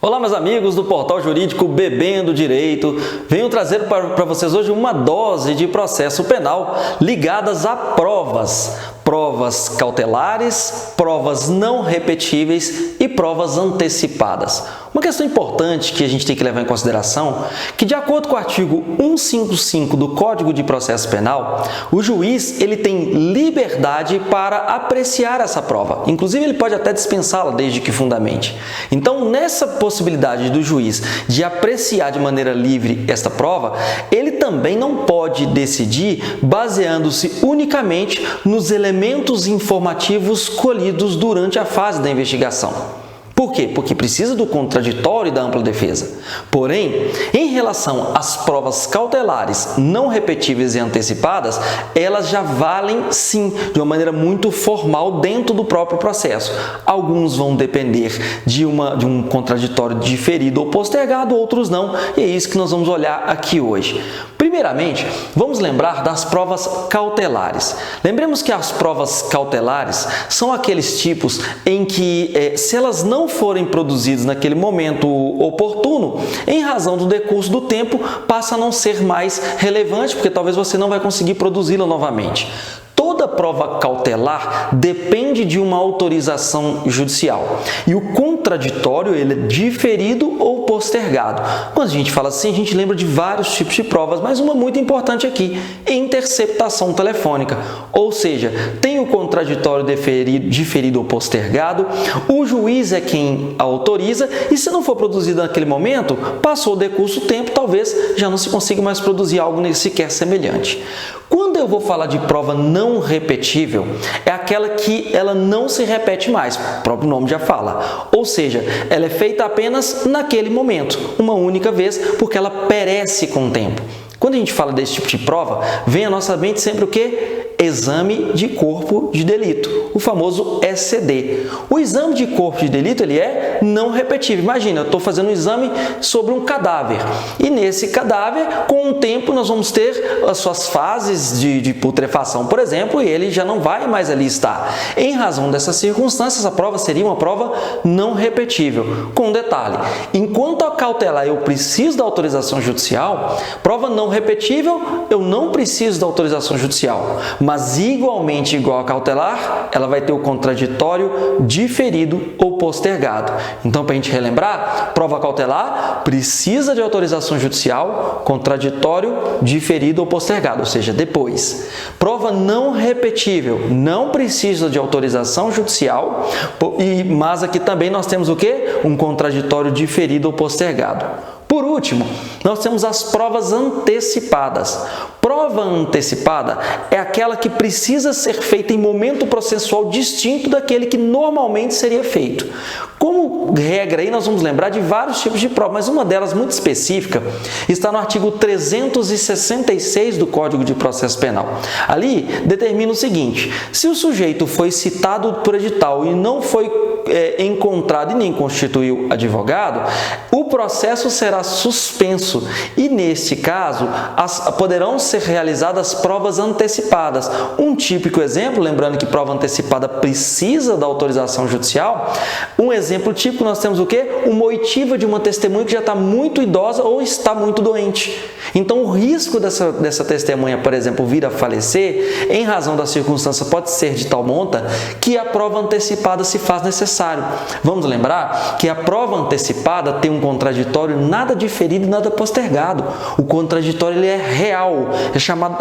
Olá, meus amigos do Portal Jurídico Bebendo Direito. Venho trazer para vocês hoje uma dose de processo penal ligadas a provas. Provas cautelares, provas não repetíveis e provas antecipadas. Uma questão importante que a gente tem que levar em consideração é que, de acordo com o artigo 155 do Código de Processo Penal, o juiz ele tem liberdade para apreciar essa prova. Inclusive, ele pode até dispensá-la desde que fundamente. Então, nessa possibilidade do juiz de apreciar de maneira livre esta prova, ele também não pode decidir baseando-se unicamente nos elementos informativos colhidos durante a fase da investigação. Por quê? Porque precisa do contraditório e da ampla defesa. Porém, em relação às provas cautelares, não repetíveis e antecipadas, elas já valem, sim, de uma maneira muito formal dentro do próprio processo. Alguns vão depender de um contraditório diferido ou postergado, outros não, e é isso que nós vamos olhar aqui hoje. Primeiramente, vamos lembrar das provas cautelares. Lembremos que as provas cautelares são aqueles tipos em que, se elas não forem produzidas naquele momento oportuno, em razão do decurso do tempo, passa a não ser mais relevante, porque talvez você não vai conseguir produzi-la novamente. Toda prova cautelar depende de uma autorização judicial e o contraditório ele é diferido ou postergado. Quando a gente fala assim, a gente lembra de vários tipos de provas, mas uma muito importante aqui, interceptação telefônica, ou seja, tem o contraditório diferido ou postergado, o juiz é quem autoriza e se não for produzido naquele momento, passou o decurso do tempo, talvez já não se consiga mais produzir algo sequer semelhante. Quando eu vou falar de prova não repetível, é aquela que ela não se repete mais, o próprio nome já fala. Ou seja, ela é feita apenas naquele momento, uma única vez, porque ela perece com o tempo. Quando a gente fala desse tipo de prova, vem à nossa mente sempre o quê? Exame de corpo de delito, o famoso ECD. O exame de corpo de delito ele é não repetível. Imagina, eu estou fazendo um exame sobre um cadáver e nesse cadáver, com o tempo, nós vamos ter as suas fases de putrefação, por exemplo, e ele já não vai mais ali estar. Em razão dessas circunstâncias, a prova seria uma prova não repetível. Com um detalhe, enquanto a cautelar eu preciso da autorização judicial, prova não repetível, eu não preciso da autorização judicial. Mas igualmente igual a cautelar, ela vai ter o contraditório diferido ou postergado. Então, para a gente relembrar, prova cautelar precisa de autorização judicial, contraditório diferido ou postergado, ou seja, depois. Prova não repetível, não precisa de autorização judicial, mas aqui também nós temos o quê? Um contraditório diferido ou postergado. Por último, nós temos as provas antecipadas. Prova antecipada é aquela que precisa ser feita em momento processual distinto daquele que normalmente seria feito. Como regra, aí nós vamos lembrar de vários tipos de prova, mas uma delas muito específica está no artigo 366 do Código de Processo Penal. Ali determina o seguinte: se o sujeito foi citado por edital e não foi encontrado e nem constituiu advogado, o processo será suspenso e, neste caso, poderão ser realizadas provas antecipadas. Um típico exemplo, lembrando que prova antecipada precisa da autorização judicial, um exemplo típico nós temos o quê? Uma oitiva de uma testemunha que já está muito idosa ou está muito doente. Então, o risco dessa testemunha, por exemplo, vir a falecer, em razão da circunstância, pode ser de tal monta que a prova antecipada se faz necessária. Vamos lembrar que a prova antecipada tem um contraditório nada diferido e nada postergado. O contraditório ele é real,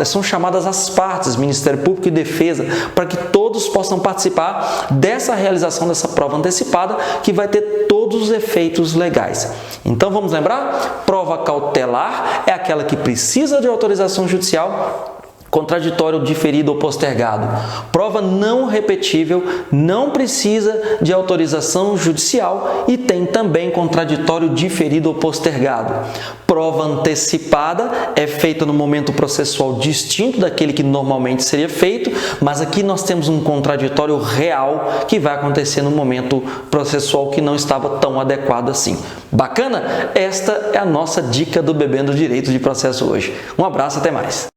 são chamadas as partes, Ministério Público e Defesa, para que todos possam participar dessa realização dessa prova antecipada, que vai ter todos os efeitos legais. Então vamos lembrar? Prova cautelar é aquela que precisa de autorização judicial, contraditório diferido ou postergado. Prova não repetível, não precisa de autorização judicial e tem também contraditório diferido ou postergado. Prova antecipada é feita no momento processual distinto daquele que normalmente seria feito, mas aqui nós temos um contraditório real que vai acontecer no momento processual que não estava tão adequado assim. Bacana? Esta é a nossa dica do Bebendo Direito de Processo hoje. Um abraço, até mais.